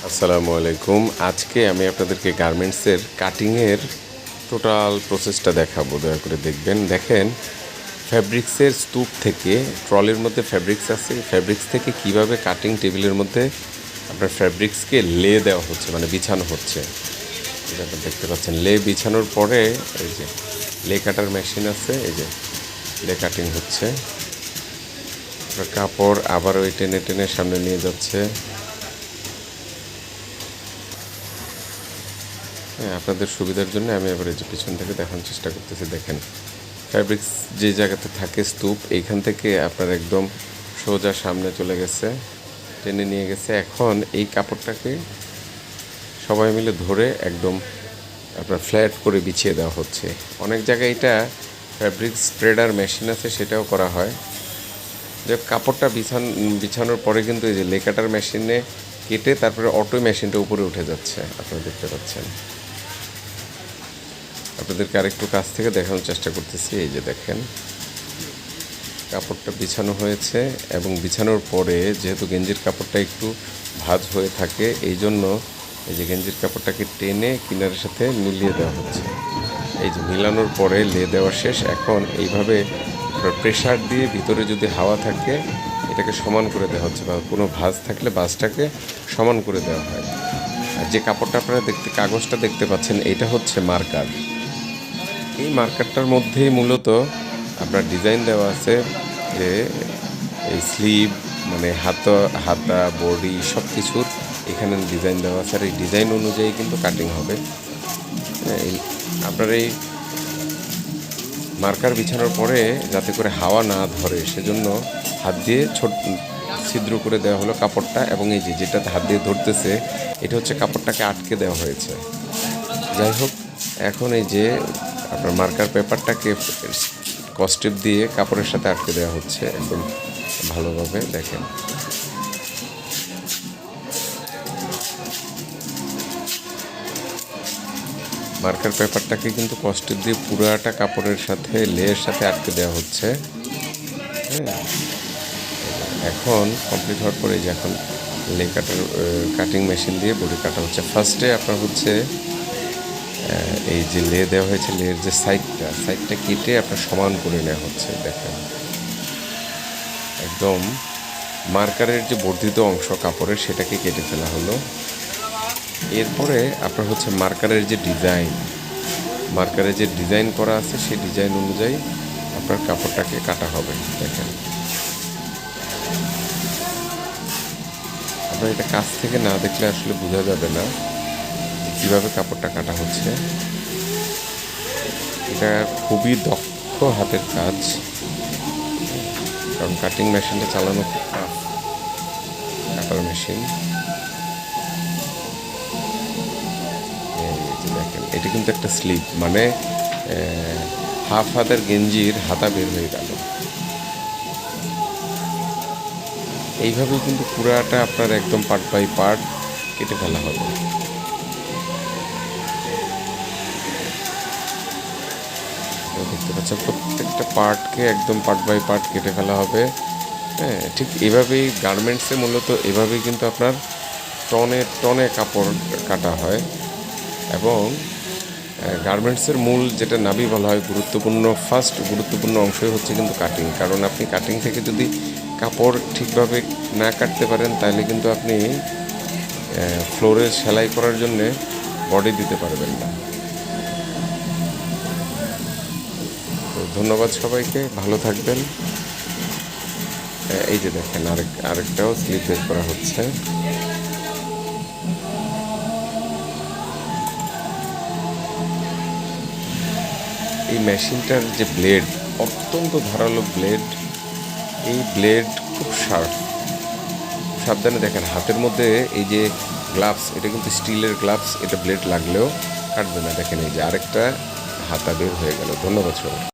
আসসালামু আলাইকুম। আজকে আমি আপনাদেরকে গার্মেন্টসের কাটিংয়ের টোটাল প্রসেসটা দেখাবো, দয়া করে দেখবেন। দেখেন, ফ্যাব্রিক্সের স্তূপ থেকে ট্রলির মধ্যে ফ্যাব্রিক্স আছে, ফ্যাব্রিক্স থেকে কিভাবে কাটিং টেবিলের মধ্যে আপনার ফ্যাব্রিক্সকে লে দেওয়া হচ্ছে, মানে বিছানো হচ্ছে। এটা আপনারা দেখতে পাচ্ছেন। লে বিছানোর পরে এই যে লে কাটার মেশিন আছে, এই যে লে কাটিং হচ্ছে। কাপড় আবার ওই টেনে টেনে সামনে নিয়ে যাচ্ছে। হ্যাঁ, আপনাদের সুবিধার জন্য আমি এবারে যে পিছন থেকে দেখানোর চেষ্টা করতেছি। দেখেন, ফ্যাব্রিক্স যে জায়গাতে থাকে স্তূপ, এইখান থেকে আপনার একদম সোজা সামনে চলে গেছে, টেনে নিয়ে গেছে। এখন এই কাপড়টাকে সবাই মিলে ধরে একদম আপনার ফ্ল্যাট করে বিছিয়ে দেওয়া হচ্ছে। অনেক জায়গায় এটা ফ্যাব্রিক স্প্রেডার মেশিন আছে, সেটাও করা হয়। যে কাপড়টা বিছানোর পরে কিন্তু এই যে লেকাটার মেশিনে কেটে তারপরে অটো মেশিনটা উপরে উঠে যাচ্ছে, আপনারা দেখতে পাচ্ছেন। আপনাদেরকে আরেকটু কাছ থেকে দেখানোর চেষ্টা করতেছি। এই যে দেখেন, কাপড়টা বিছানো হয়েছে এবং বিছানোর পরে যেহেতু গেঞ্জির কাপড়টা একটু ভাঁজ হয়ে থাকে, এই জন্য এই যে গেঞ্জির কাপড়টাকে টেনে কিনারের সাথে মিলিয়ে দেওয়া হচ্ছে। এই যে মিলানোর পরে লে দেওয়া শেষ। এখন এইভাবে প্রেশার দিয়ে ভিতরে যদি হাওয়া থাকে এটাকে সমান করে দেওয়া হচ্ছে, বা কোনো ভাঁজ থাকলে ভাঁজটাকে সমান করে দেওয়া হয়। আর যে কাপড়টা আপনারা কাগজটা দেখতে পাচ্ছেন, এটা হচ্ছে মার্কার। এই মার্কারটার মধ্যেই মূলত আপনার ডিজাইন দেওয়া আছে, যে এই স্লিভ মানে হাতা বডি সব কিছুর এখানে ডিজাইন দেওয়া আছে। আর এই ডিজাইন অনুযায়ী কিন্তু কাটিং হবে। আপনার এই মার্কার বিছানোর পরে যাতে করে হাওয়া না ধরে সেজন্য হাত দিয়ে ছিদ্র করে দেওয়া হলো কাপড়টা, এবং এই যে যেটাতে হাত দিয়ে ধরতেছে এটা হচ্ছে কাপড়টাকে আটকে দেওয়া হয়েছে। যাই হোক, এখন এই যে আপনার মার্কার পেপারটাকে কস্টেপ দিয়ে কাপড়ের সাথে আটকে দেওয়া হচ্ছে একদম ভালোভাবে। দেখেন, মার্কার পেপারটাকে কিন্তু কস্টেপ দিয়ে পুরাটা কাপড়ের সাথে লেয়ের সাথে আটকে দেওয়া হচ্ছে। হ্যাঁ, এখন কমপ্লিট হওয়ার পরে যে এখন লে কাটার কাটিং মেশিন দিয়ে বডি কাটা হচ্ছে। ফার্স্টে আপনার হচ্ছে এই যে লে দেওয়া হয়েছে, লের যে সাইডটা কেটে আপনার সমান করে নেওয়া হচ্ছে। দেখেন, একদম মার্কারের যে বর্ধিত অংশ কাপড়ের সেটাকে কেটে ফেলা হলো। এরপরে আপনার হচ্ছে মার্কারের যে ডিজাইন করা আছে সেই ডিজাইন অনুযায়ী আপনার কাপড়টাকে কাটা হবে। দেখেন, আপনার এটা কাছ থেকে না দেখলে আসলে বোঝা যাবে না কিভাবে কাপড়টা কাটা হচ্ছে। এটা খুবই দক্ষ হাতের কাজ, কারণ কাটিং মেশিনটা চালানো খুব টাফ। কাটার মেশিন দেখেন, এটা কিন্তু একটা স্লিভ, মানে হাফ হাতের গেঞ্জির হাতা বের হয়ে গেল। এইভাবেই কিন্তু পুরাটা আপনার একদম পার্ট বাই পার্ট কেটে ফেলা হবে। দেখতে পাচ্ছেন, প্রত্যেকটা পার্টকে একদম পার্ট বাই পার্ট কেটে ফেলা হবে। হ্যাঁ, ঠিক এভাবেই গার্মেন্টসে মূলত এভাবেই কিন্তু আপনার টনে টনে কাপড় কাটা হয়। এবং গার্মেন্টসের মূল যেটা নাভি বলা হয়, গুরুত্বপূর্ণ অংশই হচ্ছে কিন্তু কাটিং। কারণ আপনি কাটিং থেকে যদি কাপড় ঠিকভাবে না কাটতে পারেন তাহলে কিন্তু আপনি ফ্লোরে সেলাই করার জন্যে বডি দিতে পারবেন না। তো ধন্যবাদ সবাইকে, ভালো থাকবেন। এই যে দেখেন, আরেকটাও স্লিপ বের করা হচ্ছে। এই মেশিনটার যে ব্লেড, অত্যন্ত ধারালো ব্লেড। এই ব্লেড খুব শার্প, সাবধানে দেখেন। হাতের মধ্যে এই যে গ্লাভস, এটা কিন্তু স্টিলের গ্লাভস, এটা ব্লেড লাগলেও কাটবে না। দেখেন, এই যে আরেকটা হাতা বের হয়ে গেল। ধন্যবাদ সবাই।